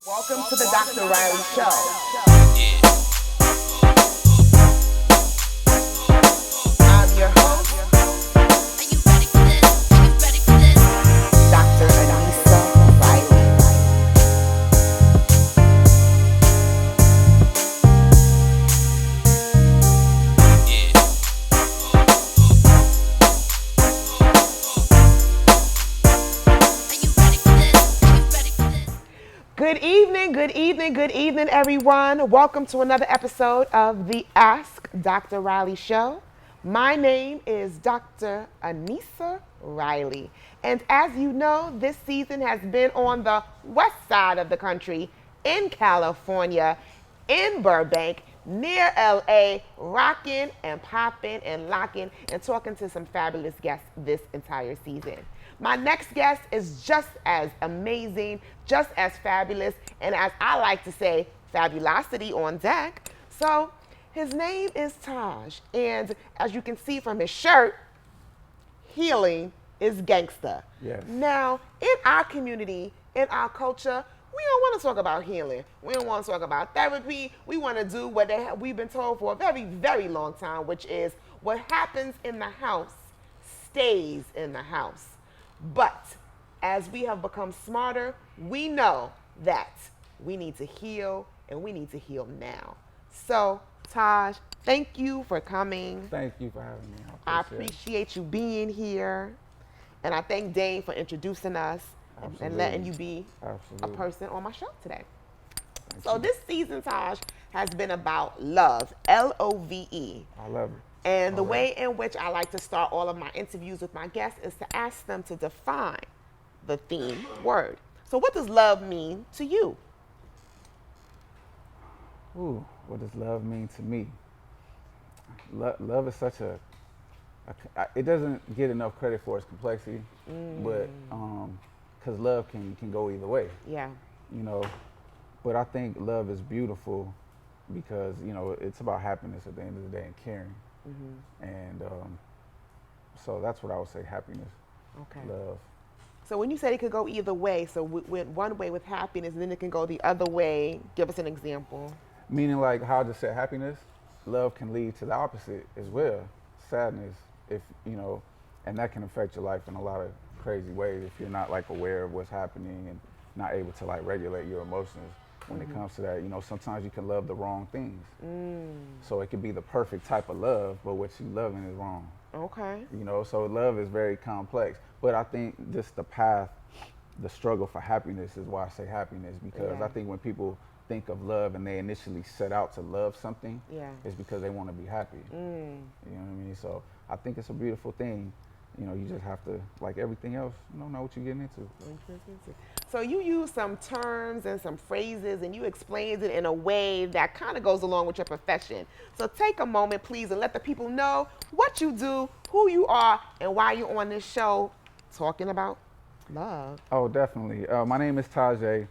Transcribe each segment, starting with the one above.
Welcome to the Dr. Reilly Show. I'm your host, Dr. Reilly. Good evening, good evening, good evening, everyone. Welcome to another episode of the Ask Dr. Reilly Show. My name is Dr. Anissa Reilly. And as you know, this season has been on the west side of the country, in California, in Burbank, near LA, rocking and popping and locking and talking to some fabulous guests this entire season. My next guest is just as amazing, just as fabulous, and as I like to say, fabulosity on deck. So his name is Taje, and as you can see from his shirt, healing is gangsta. Yes. Now, in our community, in our culture, we don't want to talk about healing. We don't want to talk about therapy. We want to do what we've been told for a very, very long time, which is what happens in the house stays in the house. But as we have become smarter, we know that we need to heal and we need to heal now. So, Taje, thank you for coming. Thank you for having me. I appreciate you being here. And I thank Dane for introducing us and letting you be a person on my show today. So this season, Taje, has been about love, Love. I love it. And the way in which I like to start all of my interviews with my guests is to ask them to define the theme word. So what does love mean to you? Ooh, what does love mean to me? Love is such it doesn't get enough credit for its complexity, but because love can go either way, Yeah. you know. But I think love is beautiful because, it's about happiness at the end of the day and caring. And so that's what I would say, happiness, Okay. love. So when you said it could go either way, so went one way with happiness, and then it can go the other way. Give us an example. Meaning, like how I just said, happiness, love can lead to the opposite as well. Sadness, and that can affect your life in a lot of crazy ways if you're not like aware of what's happening and not able to like regulate your emotions when it comes to that. Sometimes you can love the wrong things. So it could be the perfect type of love, but what you loving is wrong. Okay. So love is very complex. But I think just the path, the struggle for happiness is why I say happiness, because Yeah. I think when people think of love and they initially set out to love something, Yeah. it's because they want to be happy. You know what I mean? So I think it's a beautiful thing. You just have to, like everything else, know what you're getting into. So you use some terms and some phrases, and you explained it in a way that kind of goes along with your profession. So take a moment, please, and let the people know what you do, who you are, and why you're on this show talking about love. Oh, definitely. My name is Taje.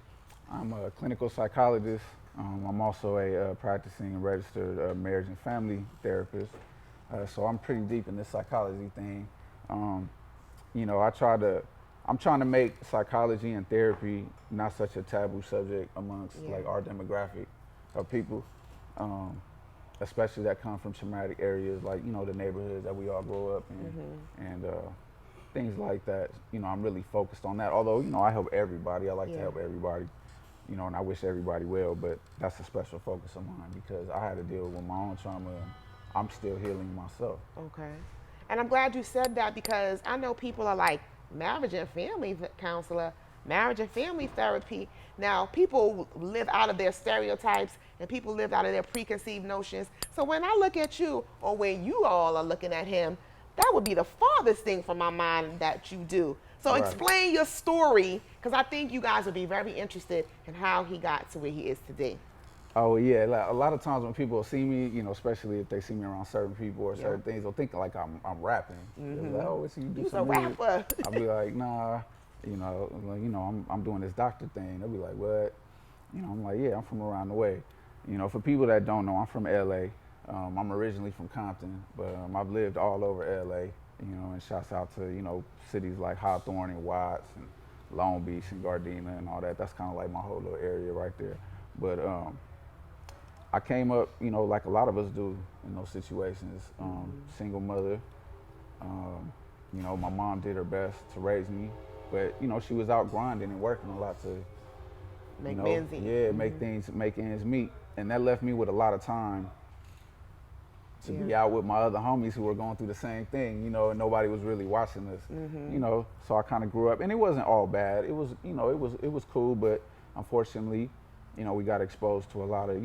I'm a clinical psychologist. I'm also a practicing and registered marriage and family therapist. So I'm pretty deep in this psychology thing. I'm trying to make psychology and therapy not such a taboo subject amongst like our demographic of people, especially that come from traumatic areas like, the neighborhoods that we all grow up in and things like that. I'm really focused on that. Although, I help everybody. I like to help everybody, and I wish everybody well, but that's a special focus of mine because I had to deal with my own trauma and I'm still healing myself. Okay. And I'm glad you said that because I know people are like, marriage and family counselor, marriage and family therapy. Now, people live out of their stereotypes and people live out of their preconceived notions. So when I look at you, or when you all are looking at him, that would be the farthest thing from my mind that you do. So Right. explain your story, because I think you guys would be very interested in how he got to where he is today. Oh yeah, like, a lot of times when people see me, especially if they see me around certain people or certain things, they'll think like I'm rapping. They're like, oh, so you do He's a something weird. rapper. I'll be like, nah, I'm doing this doctor thing. They'll be like, what? I'm like, yeah, I'm from around the way. For people that don't know, I'm from LA. I'm originally from Compton, but I've lived all over LA. And shouts out to cities like Hawthorne and Watts and Long Beach and Gardena and all that. That's kind of like my whole little area right there. But I came up, like a lot of us do in those situations. Single mother. My mom did her best to raise me, but she was out grinding and working a lot to make ends meet. Yeah, make ends meet, and that left me with a lot of time to be out with my other homies who were going through the same thing, and nobody was really watching us, So I kind of grew up, and it wasn't all bad. It was, it was cool, but unfortunately, we got exposed to a lot of,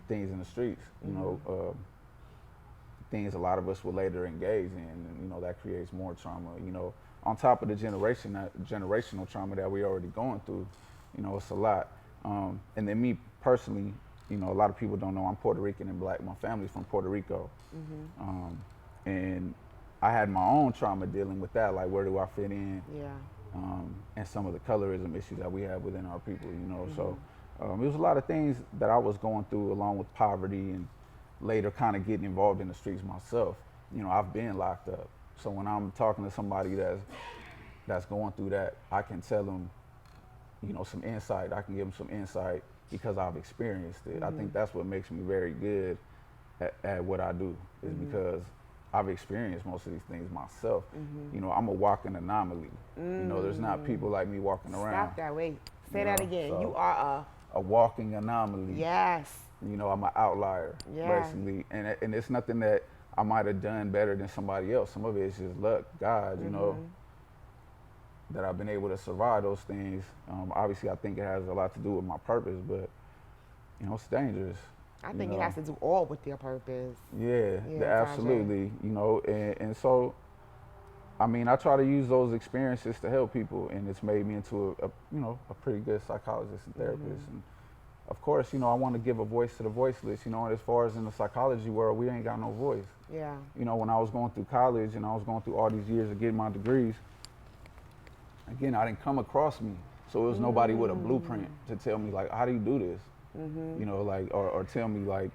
things in the streets, things a lot of us will later engage in, and that creates more trauma. On top of the generational trauma that we're already going through, it's a lot. And then me personally, a lot of people don't know I'm Puerto Rican and Black. My family's from Puerto Rico, and I had my own trauma dealing with that. Like, where do I fit in? And some of the colorism issues that we have within our people. So it was a lot of things that I was going through, along with poverty and later kind of getting involved in the streets myself. I've been locked up. So when I'm talking to somebody that's going through that, I can tell them, some insight. I can give them some insight because I've experienced it. I think that's what makes me very good at what I do, is because I've experienced most of these things myself. I'm a walking anomaly. There's not people like me walking around. Stop that, wait. Say that again. So you are a walking anomaly. Yes. I'm an outlier, basically. And it's nothing that I might have done better than somebody else. Some of it is just luck, God, that I've been able to survive those things. Obviously, I think it has a lot to do with my purpose, but, it's dangerous. I think it has to do all with your purpose. Yeah, absolutely. And so, I try to use those experiences to help people, and it's made me into a pretty good psychologist and therapist. And of course, I want to give a voice to the voiceless, and as far as in the psychology world, we ain't got no voice. Yeah. When I was going through college and I was going through all these years of getting my degrees, again, I didn't come across me. So it was nobody with a blueprint to tell me, like, how do you do this? Or tell me, like,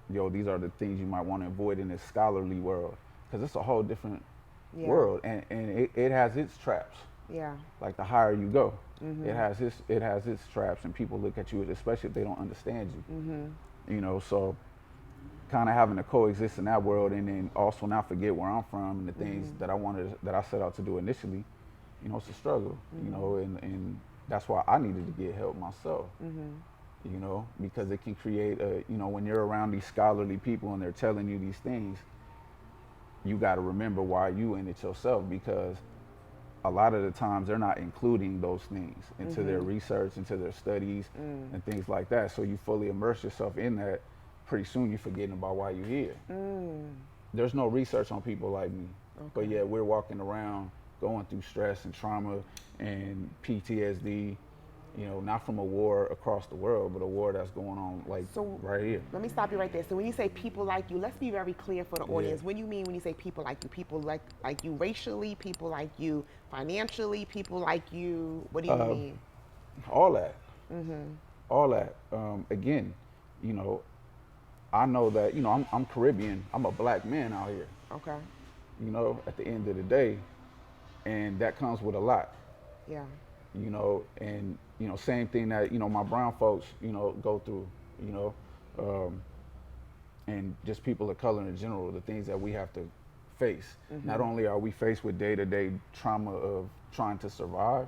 yo, these are the things you might want to avoid in this scholarly world. Because it's a whole different world, and it has its traps. Yeah. Like, the higher you go, it has its traps, and people look at you, especially if they don't understand you. So kind of having to coexist in that world, and then also not forget where I'm from and the things that I set out to do initially. It's a struggle. And that's why I needed to get help myself. Because it can create when you're around these scholarly people and they're telling you these things, you got to remember why you in it yourself, because a lot of the times they're not including those things into their research, into their studies and things like that. So you fully immerse yourself in that, pretty soon you're forgetting about why you're here. There's no research on people like me, but yet we're walking around going through stress and trauma and PTSD, not from a war across the world, but a war that's going on right here. Let me stop you right there. So when you say people like you, let's be very clear for the audience. What do you mean when you say people like you? People like you racially, people like you financially, people like you, what do you mean? All that. All that. Again, I know that, I'm Caribbean. I'm a Black man out here. Okay. At the end of the day, and that comes with a lot. Yeah. And same thing that my brown folks go through, and just people of color in general, the things that we have to face. Not only are we faced with day-to-day trauma of trying to survive,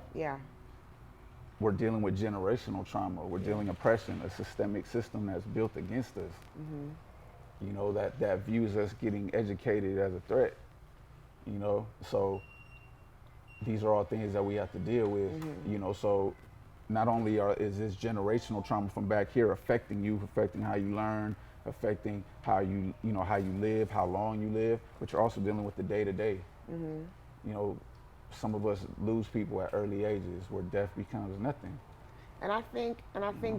we're dealing with generational trauma. We're dealing with oppression, a systemic system that's built against us. That views us getting educated as a threat. So these are all things that we have to deal with. So not only is this generational trauma from back here affecting you, affecting how you learn, affecting how you how you live, how long you live, but you're also dealing with the day-to-day. Some of us lose people at early ages where death becomes nothing. And I think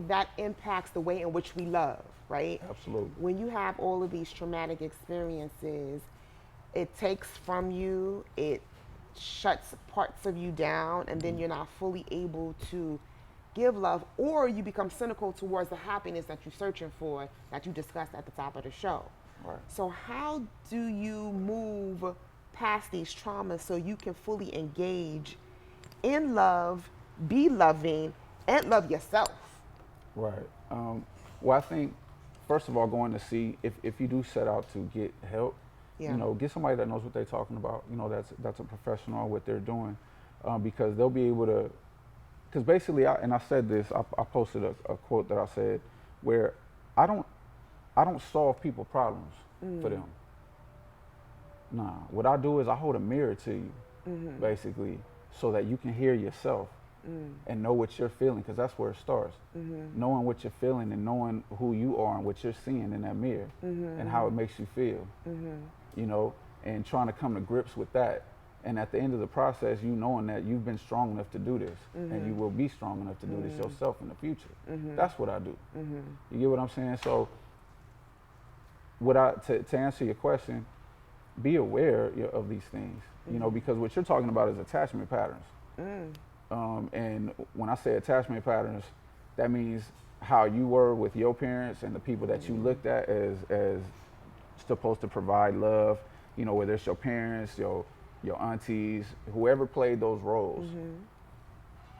that impacts the way in which we love, right? Absolutely. When you have all of these traumatic experiences, it takes from you, it shuts parts of you down, and then you're not fully able to give love, or you become cynical towards the happiness that you're searching for, that you discussed at the top of the show. Right. So how do you move past these traumas so you can fully engage in love be loving, and love yourself. Right. Well, I think first of all, going to see if you do set out to get help, Yeah. you know, get somebody that knows what they're talking about. You know, that's a professional on what they're doing, because they'll be able to. Because basically, I said this. I posted a quote that I said, where I don't solve people problems for them. Nah, what I do is I hold a mirror to you, basically, so that you can hear yourself and know what you're feeling, because that's where it starts. Knowing what you're feeling and knowing who you are and what you're seeing in that mirror and how it makes you feel, you know, and trying to come to grips with that. And at the end of the process, you knowing that you've been strong enough to do this and you will be strong enough to do this yourself in the future. That's what I do. You get what I'm saying? So to answer your question, be aware of these things, you know, because what you're talking about is attachment patterns. And when I say attachment patterns, that means how you were with your parents and the people that you looked at as supposed to provide love, you know, whether it's your parents, your aunties, whoever played those roles.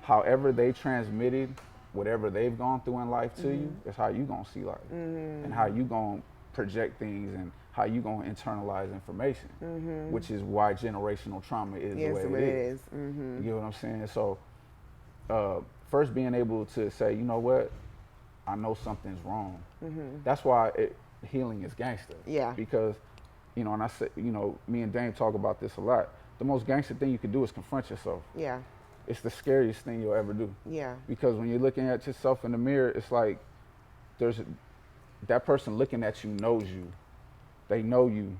However they transmitted whatever they've gone through in life to you is how you gonna see life and how you gonna project things and how you gonna internalize information, which is why generational trauma is the way it is. You get what I'm saying? So first being able to say, you know what, I know something's wrong. That's why healing is gangster. Yeah. Because, you know, and I say, you know, me and Dame talk about this a lot. The most gangster thing you can do is confront yourself. Yeah. It's the scariest thing you'll ever do. Yeah. Because when you're looking at yourself in the mirror, it's like that person looking at you knows you. They know you,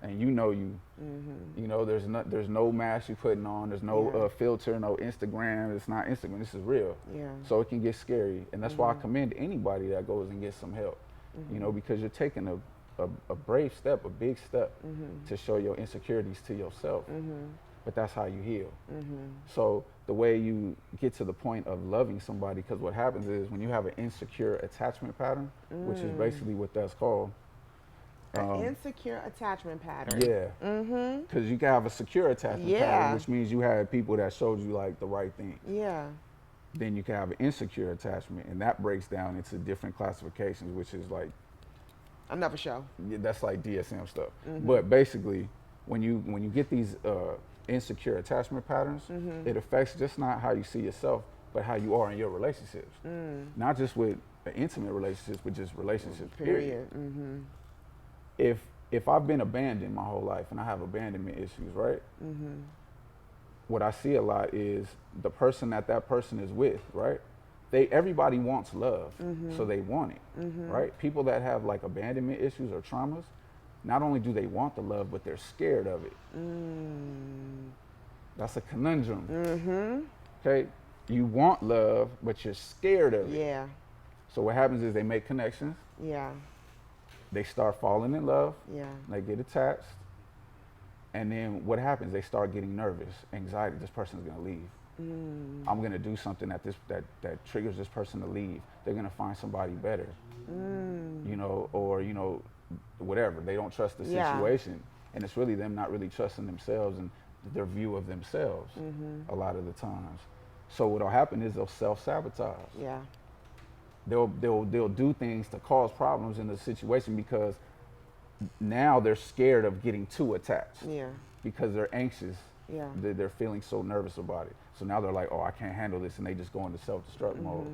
and you know you. You know, there's no mask you're putting on. There's no filter, no Instagram. It's not Instagram. This is real. Yeah. So it can get scary, and that's why I commend anybody that goes and gets some help. You know, because you're taking a brave step, a big step, to show your insecurities to yourself. But that's how you heal. So the way you get to the point of loving somebody, because what happens is when you have an insecure attachment pattern, which is basically what that's called. An insecure attachment pattern. Yeah. Because you can have a secure attachment pattern, which means you had people that showed you like the right thing. Yeah. Then you can have an insecure attachment, and that breaks down into different classifications, which is like Another show. that's like DSM stuff. But basically, when you get these insecure attachment patterns, it affects just not how you see yourself, but how you are in your relationships. Not just with intimate relationships, but just relationships. Period. If I've been abandoned my whole life and I have abandonment issues, right? What I see a lot is the person that person is with, right? Everybody wants love, so they want it, right? People that have like abandonment issues or traumas, not only do they want the love, but they're scared of it. That's a conundrum. Okay, you want love, but you're scared of it. Yeah. So what happens is they make connections. Yeah. They start falling in love. Yeah. They get attached. And then what happens? They start getting nervous, anxiety. This person's gonna leave. I'm gonna do something that triggers this person to leave. They're gonna find somebody better, you know, or you know, whatever. They don't trust the situation, and it's really them not really trusting themselves and their view of themselves a lot of the times. So what'll happen is they'll self-sabotage. Yeah. They'll do things to cause problems in the situation because now they're scared of getting too attached. Yeah. Because they're anxious. Yeah. They're feeling so nervous about it. So now they're like, oh, I can't handle this, and they just go into self-destruct mode.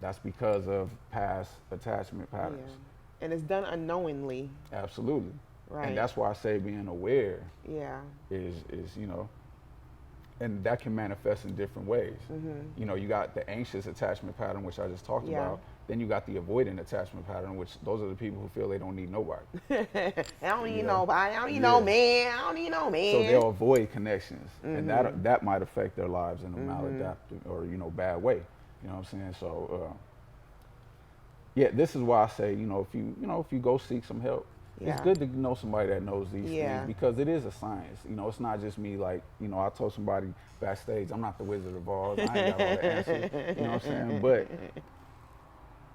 That's because of past attachment patterns. Yeah. And it's done unknowingly. Absolutely. Right. And that's why I say being aware Yeah. is you know, and that can manifest in different ways. You know, you got the anxious attachment pattern, which I just talked about. Then you got the avoidant attachment pattern, which those are the people who feel they don't need nobody. I don't need nobody. I don't need no man. I don't need no man. So they'll avoid connections, and that might affect their lives in a maladaptive or you know bad way. You know what I'm saying? So yeah, this is why I say you know if you go seek some help. It's good to know somebody that knows these things because it is a science. You know, it's not just me like, you know, I told somebody backstage, I'm not the Wizard of Oz. I ain't got all the answers. You know what I'm saying? But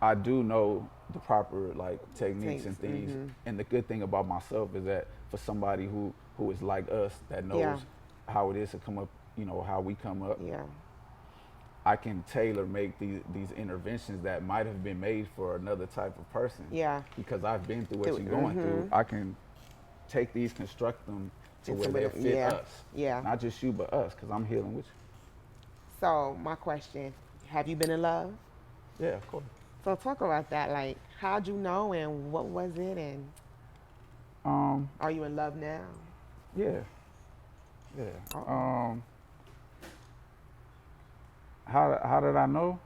I do know the proper like techniques and things. And the good thing about myself is that for somebody who is like us that knows how it is to come up, you know, how we come up. Yeah. I can tailor make these interventions that might have been made for another type of person. Yeah. Because I've been through what you're going through. I can take these, construct them to where they fit us. Yeah. Not just you, but us, because I'm healing with you. So my question, have you been in love? Yeah, of course. So talk about that. Like, how'd you know and what was it? And are you in love now? Yeah. Yeah. How did I know?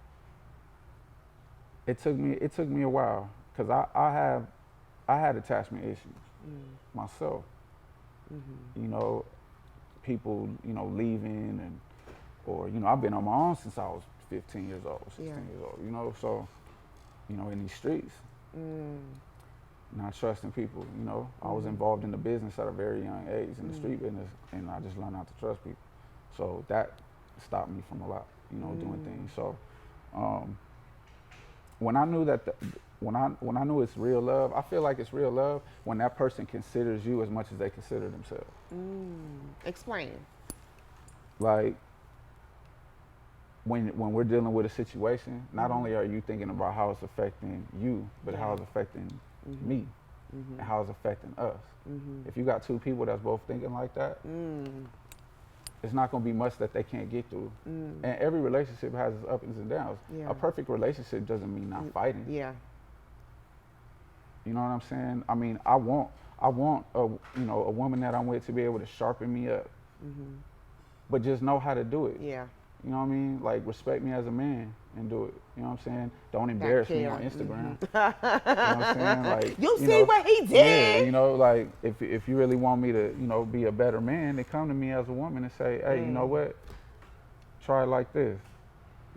It took me a while, because I had attachment issues myself. You know, people, you know, leaving, and or, you know, I've been on my own since I was 15 years old, 16 years old, you know, so, you know, in these streets, not trusting people, you know. I was involved in the business at a very young age, in the street business, and I just learned not to trust people. So that stopped me from a lot, you know, doing things. So when I knew that, when I knew it's real love, I feel like it's real love when that person considers you as much as they consider themselves. Explain. Like, when we're dealing with a situation, not only are you thinking about how it's affecting you, but how it's affecting me, and how it's affecting us. If you got two people that's both thinking like that, it's not going to be much that they can't get through. And every relationship has its ups and downs. Yeah. A perfect relationship doesn't mean not fighting. Yeah. You know what I'm saying? I mean, I want a, you know, a woman that I'm with to be able to sharpen me up, but just know how to do it. Yeah. You know what I mean? Like, respect me as a man and do it. You know what I'm saying? Don't embarrass me on Instagram. You know what I'm saying? Like, you see know, what he did? Yeah, you know, like, if you really want me to, you know, be a better man, then come to me as a woman and say, hey, you know what? Try it like this.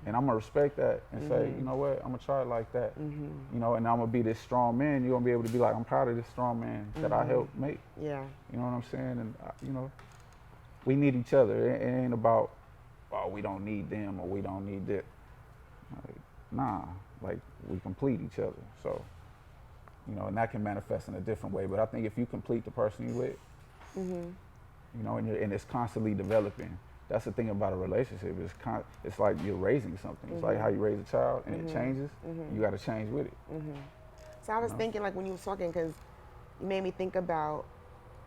And I'm going to respect that and say, you know what? I'm going to try it like that. You know, and I'm going to be this strong man. You're going to be able to be like, I'm proud of this strong man that I helped make. Yeah. You know what I'm saying? And, you know, we need each other. It ain't about, oh, we don't need them or we don't need that. Like, nah, like, we complete each other. So, you know, and that can manifest in a different way. But I think if you complete the person you with, you know, and it's constantly developing. That's the thing about a relationship. It's like you're raising something. It's like how you raise a child, and it changes. You got to change with it. So I was thinking, like, when you were talking, because you made me think about,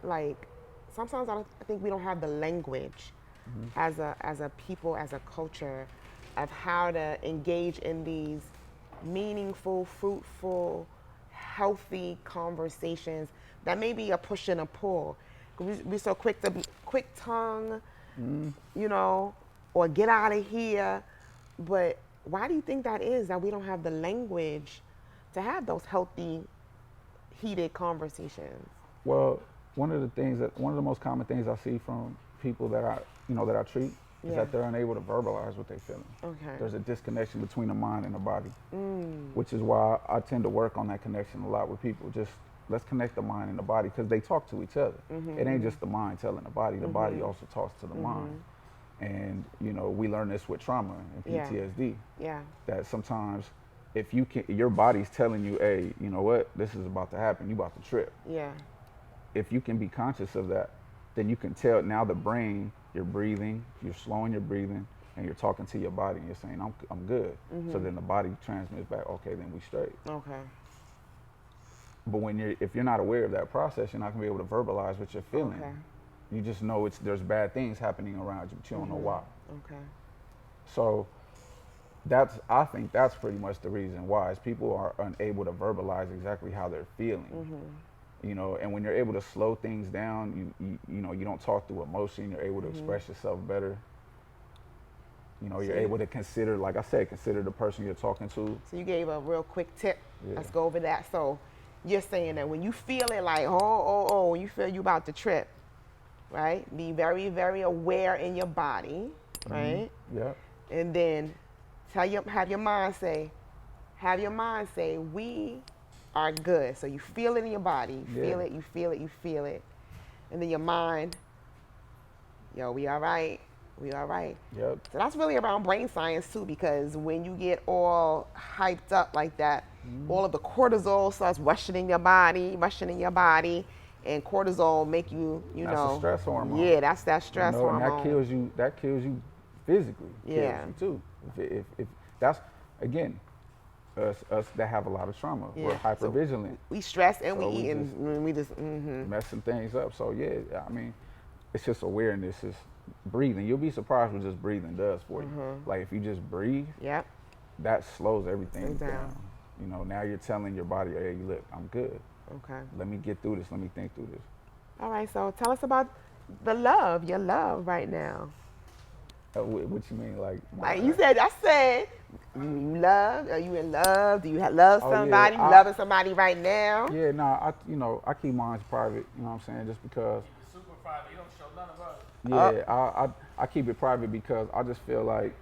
like, sometimes I think we don't have the language as a people, as a culture, of how to engage in these meaningful, fruitful, healthy conversations that may be a push and a pull. We're so quick tongue, you know, or get out of here. But why do you think that is, that we don't have the language to have those healthy, heated conversations? Well, one of the most common things I see from people that I treat is that they're unable to verbalize what they're feeling. Okay. There's a disconnection between the mind and the body, which is why I tend to work on that connection a lot with people. Just let's connect the mind and the body, because they talk to each other. It ain't just the mind telling the body also talks to the mind. And, you know, we learn this with trauma and PTSD. Yeah. That sometimes if your body's telling you, hey, you know what, this is about to happen, you about to trip. Yeah. If you can be conscious of that, then you can tell now the brain, you're breathing, you're slowing your breathing, and you're talking to your body and you're saying, I'm good. So then the body transmits back, okay, then we straight. Okay. But if you're not aware of that process, you're not gonna be able to verbalize what you're feeling. Okay. You just know there's bad things happening around you, but you don't know why. Okay. So I think that's pretty much the reason why, is people are unable to verbalize exactly how they're feeling. You know, and when you're able to slow things down, you know, you don't talk through emotion, you're able to express yourself better. You know, you're able to consider, like I said, consider the person you're talking to. So you gave a real quick tip. Let's go over that. So you're saying that when you feel it like, when you feel you about to trip, right? Be very, very aware in your body, right? Yeah. And then have your mind say, we are good. So you feel it in your body. You feel it, you feel it, you feel it. And then your mind, yo, we all right. We all right. Yep. So that's really around brain science too, because when you get all hyped up like that, all of the cortisol starts rushing in your body, and cortisol make you, That's a stress hormone. Yeah, that's that stress hormone. And that kills you physically Yeah. kills you too. If that's, again, us that have a lot of trauma, we're hyper vigilant. We stress and So we eating. We just messing things up. So yeah, I mean, it's just awareness, it's breathing. You'll be surprised what just breathing does for you. Like if you just breathe, Yep. that slows everything Slow down. down. You know, now you're telling your body, hey, look, I'm good. Okay. Let me get through this. Let me think through this. All right. So tell us about your love right now. What you mean, like? Like you said, I said, you love. Are you in love? Do you love Oh, yeah, somebody? You loving somebody right now? Yeah, no, I keep mine private. You know what I'm saying? Just because. Super private. You don't show none of us. Yeah, I keep it private because I just feel like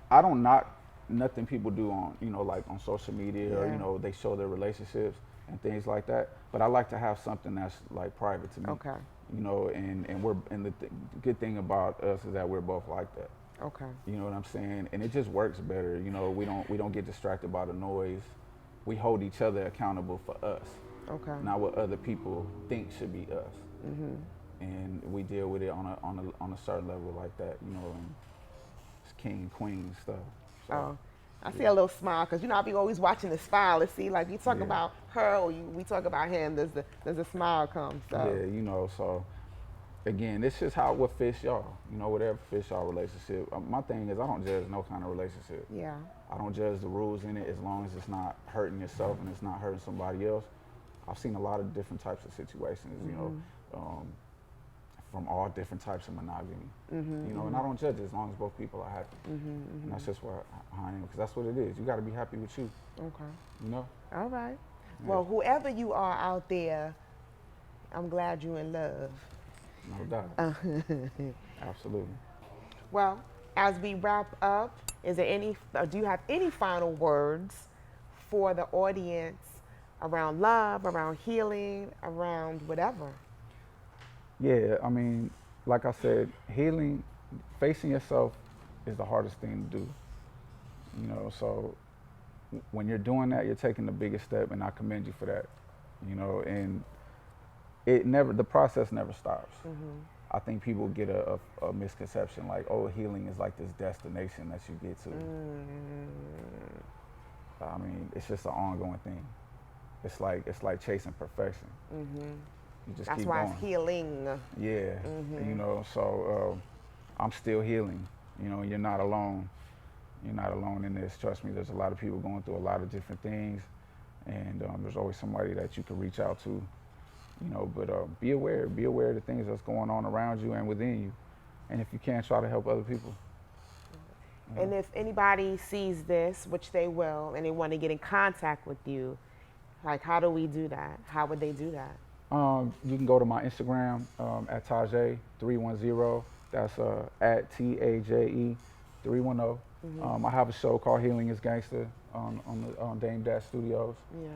I don't knock nothing people do on, like on social media or, Yeah. they show their relationships and things like that. But I like to have something that's like private to me. Okay. And the good thing about us is that we're both like that. Okay. You know what I'm saying? And it just works better. We don't get distracted by the noise. We hold each other accountable for us, Okay. not what other people think should be us. And we deal with it on a certain level like that. And it's king and queen stuff. So, Oh, I see a little smile because I be always watching the smile to see like you talk Yeah. about her or we talk about him. There's a smile come. So Yeah, so again, it's just what fits y'all. Whatever fits y'all relationship. My thing is I don't judge no kind of relationship. yeah. I don't judge the rules in it as long as it's not hurting yourself and it's not hurting somebody else. I've seen a lot of different types of situations, from all different types of monogamy. And I don't judge it as long as both people are happy. And that's just where I am, because that's what it is. You got to be happy with you. Okay. All right. Well, whoever you are out there, I'm glad you're in love. No doubt. Absolutely. Well, as we wrap up, do you have any final words for the audience around love, around healing, around whatever? Yeah, I mean, like I said, healing, facing yourself is the hardest thing to do. So when you're doing that, you're taking the biggest step, and I commend you for that. And the process never stops. I think people get a misconception like, oh, healing is like this destination that you get to. I mean, it's just an ongoing thing. It's like chasing perfection. You just That's keep why going. it's healing. Yeah, so I'm still healing. You're not alone. You're not alone in this. Trust me, there's a lot of people going through a lot of different things, and there's always somebody that you can reach out to. But be aware of the things that's going on around you and within you, and if you can, try to help other people. And if anybody sees this, which they will, and they want to get in contact with you, like how do we do that? How would they do that? You can go to my Instagram at Taje 310. That's at TAJE 310. I have a show called Healing is Gangster on Dame Dash Studios. Yeah.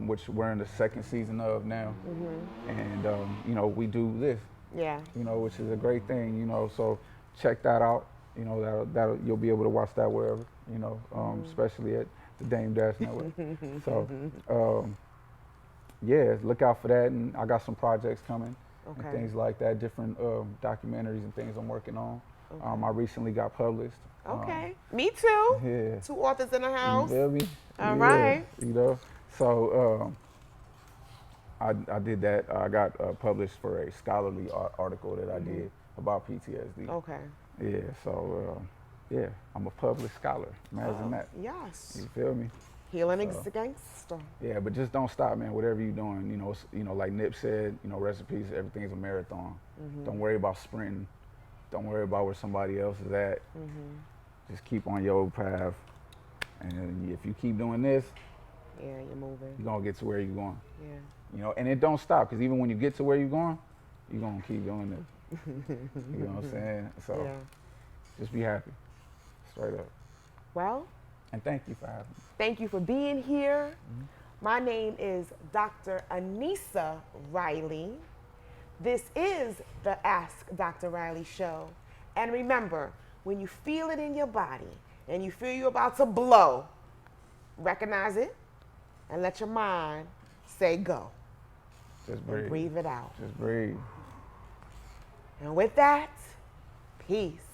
Which we're in the second season of now. And we do this. Yeah. Which is a great thing. So check that out. That'll you'll be able to watch that wherever. Especially at the Dame Dash Network. So. Yeah, look out for that, and I got some projects coming and things like that, different documentaries and things I'm working on. I recently got published. Okay, me too. Yeah. 2 authors in the house. You feel me? All right. So I did that. I got published for a scholarly article that I did about PTSD. Okay. Yeah, so yeah, I'm a published scholar. Imagine that. Yes. You feel me? Healing is the gangster. Yeah, but just don't stop, man. Whatever you're doing, like Nip said, recipes, everything's a marathon. Don't worry about sprinting. Don't worry about where somebody else is at. Just keep on your path. And if you keep doing this, yeah, you're moving. you're gonna get to where you're going. Yeah. And it don't stop, because even when you get to where you're going, you're gonna keep doing this. You know what I'm saying? So Yeah. just be happy, straight up. Well, And thank you for having me. thank you for being here. My name is Dr. Anissa Reilly. This is the Ask Dr. Reilly show. And remember, when you feel it in your body and you feel you're about to blow, recognize it and let your mind say go. Just breathe. And breathe it out. Just breathe. And with that, peace.